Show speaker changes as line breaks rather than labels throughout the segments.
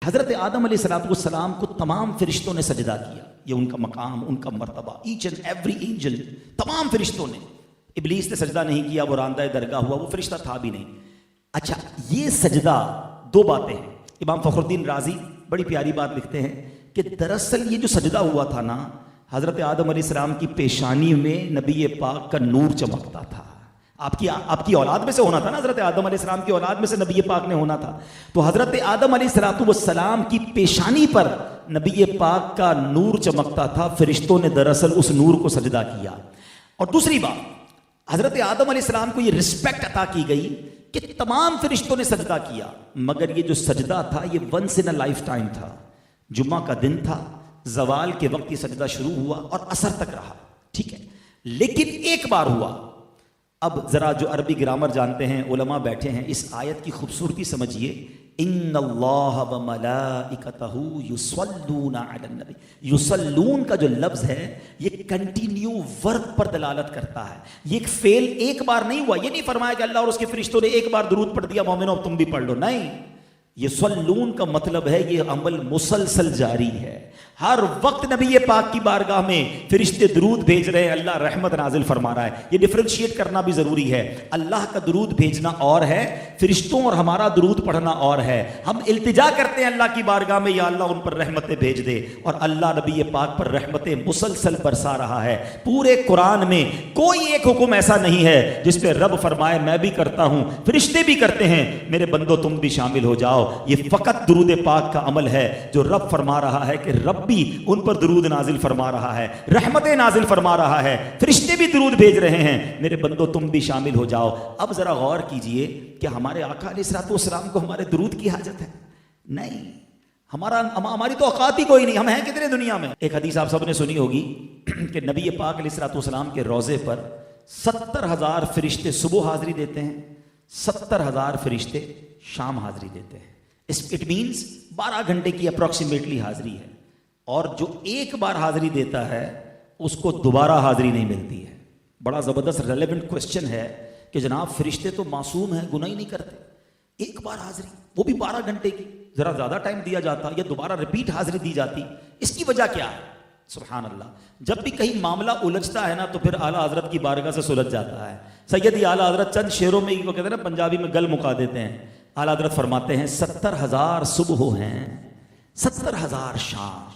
حضرت آدم علیہ السلام کو تمام فرشتوں نے سجدہ کیا. یہ ان کا مقام، ان کا مرتبہ، ایچ اینڈ ایوری اینجل، تمام فرشتوں نے. ابلیس نے سجدہ نہیں کیا، وہ راندہ درگاہ ہوا، وہ فرشتہ تھا بھی نہیں. اچھا، یہ سجدہ دو باتیں ہیں. امام فخر الدین رازی بڑی پیاری بات لکھتے ہیں کہ دراصل یہ جو سجدہ ہوا تھا نا، حضرت آدم علیہ السلام کی پیشانی میں نبی پاک کا نور چمکتا تھا. آپ کی اولاد میں سے ہونا تھا نا، حضرت آدم علیہ السلام کی اولاد میں سے نبی پاک نے ہونا تھا. تو حضرت آدم علیہ السلام کی پیشانی پر نبی پاک کا نور چمکتا تھا. فرشتوں نے دراصل اس نور کو سجدہ کیا. اور دوسری بات، حضرت آدم علیہ السلام کو یہ رسپیکٹ عطا کی گئی کہ تمام فرشتوں نے سجدہ کیا، مگر یہ جو سجدہ تھا یہ once in a life time تھا. جمعہ کا دن تھا، زوال کے وقت یہ سجدہ شروع ہوا اور عصر تک رہا. ٹھیک ہے، لیکن ایک بار ہوا. اب ذرا جو عربی گرامر جانتے ہیں، علماء بیٹھے ہیں، اس آیت کی خوبصورتی سمجھیے. ان اللہ وملائکتہ یصلون علی النبی. یصلون کا جو لفظ ہے یہ کنٹینیو ورب پر دلالت کرتا ہے. یہ ایک فعل ایک بار نہیں ہوا. یہ نہیں فرمایا کہ اللہ اور اس کے فرشتوں نے ایک بار درود پڑھ دیا، مومنو اب تم بھی پڑھ لو. نہیں، یصلون کا مطلب ہے یہ عمل مسلسل جاری ہے. ہر وقت نبی پاک کی بارگاہ میں فرشتے درود بھیج رہے ہیں، اللہ رحمت نازل فرما رہا ہے. یہ ڈفرینشیٹ کرنا بھی ضروری ہے. اللہ کا درود بھیجنا اور ہے، فرشتوں اور ہمارا درود پڑھنا اور ہے. ہم التجا کرتے ہیں اللہ کی بارگاہ میں، یا اللہ ان پر رحمتیں بھیج دے، اور اللہ نبی پاک پر رحمتیں مسلسل برسا رہا ہے. پورے قرآن میں کوئی ایک حکم ایسا نہیں ہے جس پہ رب فرمائے میں بھی کرتا ہوں، فرشتے بھی کرتے ہیں، میرے بندو تم بھی شامل ہو جاؤ. یہ فقط درود پاک کا عمل ہے جو رب فرما رہا ہے کہ رب بھی ان پر درود نازل فرما رہا ہے، رحمتیں نازل فرما رہا ہے، فرشتے بھی درود بھیج رہے ہیں، میرے بندو تم بھی شامل ہو جاؤ. اب ذرا غور کیجئے کہ ہمارے آقا علیہ السلام کو ہمارے درود کی حاجت ہے؟ نہیں. ہماری تو اوقات ہی کوئی نہیں. ہم ہیں کتنے دنیا میں. ایک حدیث آپ سب نے سنی ہوگی کہ نبی پاک علیہ السلام کے روضے پر 70,000 فرشتے صبح حاضری دیتے ہیں، 70,000 فرشتے شام حاضری دیتے ہیں. اٹ مینز 12 گھنٹے کی اپروکسیمیٹلی حاضری ہے. اور جو ایک بار حاضری دیتا ہے اس کو دوبارہ حاضری نہیں ملتی ہے. بڑا زبردست ریلیونٹ کوشچن ہے کہ جناب فرشتے تو معصوم ہیں، گناہ ہی نہیں کرتے، ایک بار حاضری وہ بھی 12 گھنٹے کی، ذرا زیادہ ٹائم دیا جاتا یا دوبارہ ریپیٹ حاضری دی جاتی. اس کی وجہ کیا ہے؟ سبحان اللہ. جب بھی کہیں معاملہ الجھتا ہے نا تو پھر اعلیٰ حضرت کی بارگاہ سے سلجھ جاتا ہے. سیدی اعلیٰ حضرت چند شعروں میں وہ کہتے ہیں نا، پنجابی میں گل مکا دیتے ہیں. اعلیٰ حضرت فرماتے ہیں 70,000 صبح ہیں، 70,000 شام،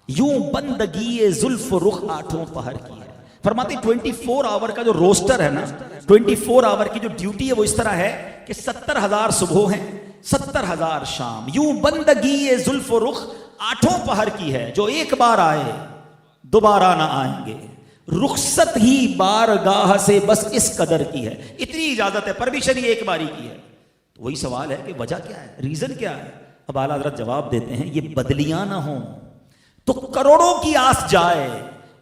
یوں بندگی زلف رخ آٹھوں پہر کی ہے. فرماتے 24 آور کا جو روسٹر ہے نا، 24 آور کی جو ڈیوٹی ہے وہ اس طرح ہے کہ 70,000 صبح ہیں، 70,000 شام، یوں بندگی زلف رخ آٹھوں پہر کی ہے. جو ایک بار آئے دوبارہ نہ آئیں گے، رخصت ہی بارگاہ سے بس اس قدر کی ہے. اتنی اجازت ہے، پرمیشن ہی ایک باری کی ہے. تو وہی سوال ہے کہ وجہ کیا ہے، ریزن کیا ہے؟ اب اعلیٰ حضرت جواب دیتے ہیں یہ بدلیاں نہ ہوں تو کروڑوں کی آس جائے،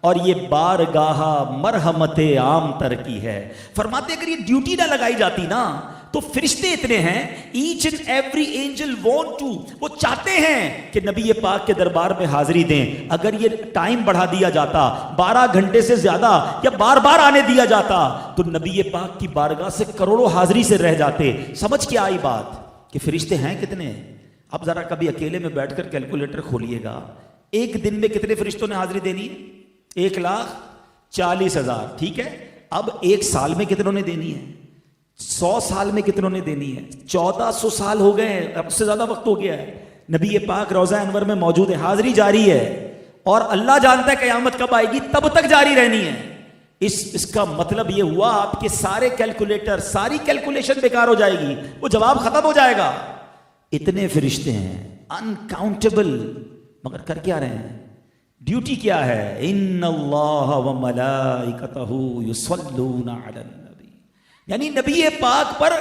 اور یہ بارگاہ مرحمت عام تر کی ہے. فرماتے اگر یہ ڈیوٹی نہ لگائی جاتی نا تو فرشتے اتنے ہیں، each and every angel want to, وہ چاہتے ہیں کہ نبی پاک کے دربار میں حاضری دیں. اگر یہ ٹائم بڑھا دیا جاتا 12 گھنٹے سے زیادہ یا بار بار آنے دیا جاتا تو نبی پاک کی بارگاہ سے کروڑوں حاضری سے رہ جاتے. سمجھ کے آئی بات کہ فرشتے ہیں کتنے. اب ذرا کبھی اکیلے میں بیٹھ کر کیلکولیٹر کھولیے گا، ایک دن میں کتنے فرشتوں نے حاضری دینی ہے؟ 1,40,000. ٹھیک ہے، اب ایک سال میں کتنوں نے دینی ہے؟ 100 سال میں کتنوں نے دینی ہے؟ 1400 سال ہو گئے ہیں، اب سے زیادہ وقت ہو گیا ہے. نبی پاک روضہ انور میں موجود ہے، حاضری جاری ہے، اور اللہ جانتا ہے قیامت کب آئے گی، تب تک جاری رہنی ہے. اس کا مطلب یہ ہوا آپ کے سارے کیلکولیٹر، ساری کیلکولیشن بیکار ہو جائے گی، وہ جواب ختم ہو جائے گا. اتنے فرشتے ہیں انکاؤنٹیبل، مگر کر کیا رہے ہیں؟ ڈیوٹی کیا ہے؟ ان اللہ وملائکتہ یصلون علی النبی. یعنی نبی پاک پر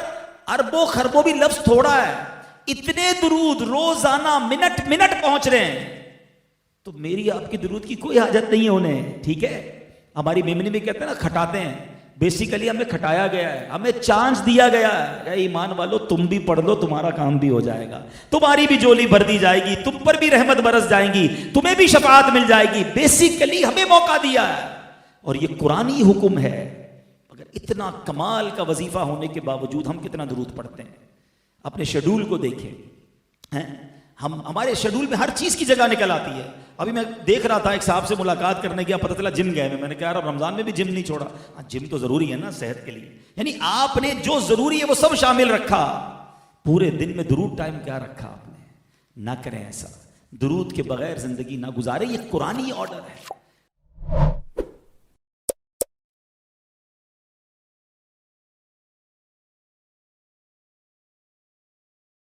اربوں خربوں بھی لفظ تھوڑا ہے، اتنے درود روزانہ منٹ منٹ پہنچ رہے ہیں. تو میری آپ کی درود کی کوئی حاجت نہیں ہے انہیں. ٹھیک ہے، ہماری میمنی میں کہتے ہیں نا کھٹاتے ہیں، بیسیکلی ہمیں کھٹایا گیا ہے، ہمیں چانس دیا گیا ہے، اے ایمان والو تم بھی پڑھ لو، تمہارا کام بھی ہو جائے گا، تمہاری بھی جولی بھر دی جائے گی، تم پر بھی رحمت برس جائیں گی، تمہیں بھی شفاعت مل جائے گی. بیسیکلی ہمیں موقع دیا ہے، اور یہ قرآنی حکم ہے. اگر اتنا کمال کا وظیفہ ہونے کے باوجود ہم کتنا درود پڑھتے ہیں؟ اپنے شیڈول کو دیکھیں. ہمارے شیڈول میں ہر چیز کی جگہ نکل آتی ہے. ابھی میں دیکھ رہا تھا ایک صاحب سے ملاقات کرنے گیا, پتہ چلا جم گئے میں نے کہا یار اب رمضان میں بھی جم نہیں چھوڑا. جم تو ضروری ہے نا صحت کے لیے. یعنی آپ نے جو ضروری ہے وہ سب شامل رکھا. پورے دن میں درود ٹائم کیا رکھا آپ نے؟ نہ کریں ایسا. درود کے بغیر زندگی نہ گزارے. یہ قرآنی آرڈر ہے.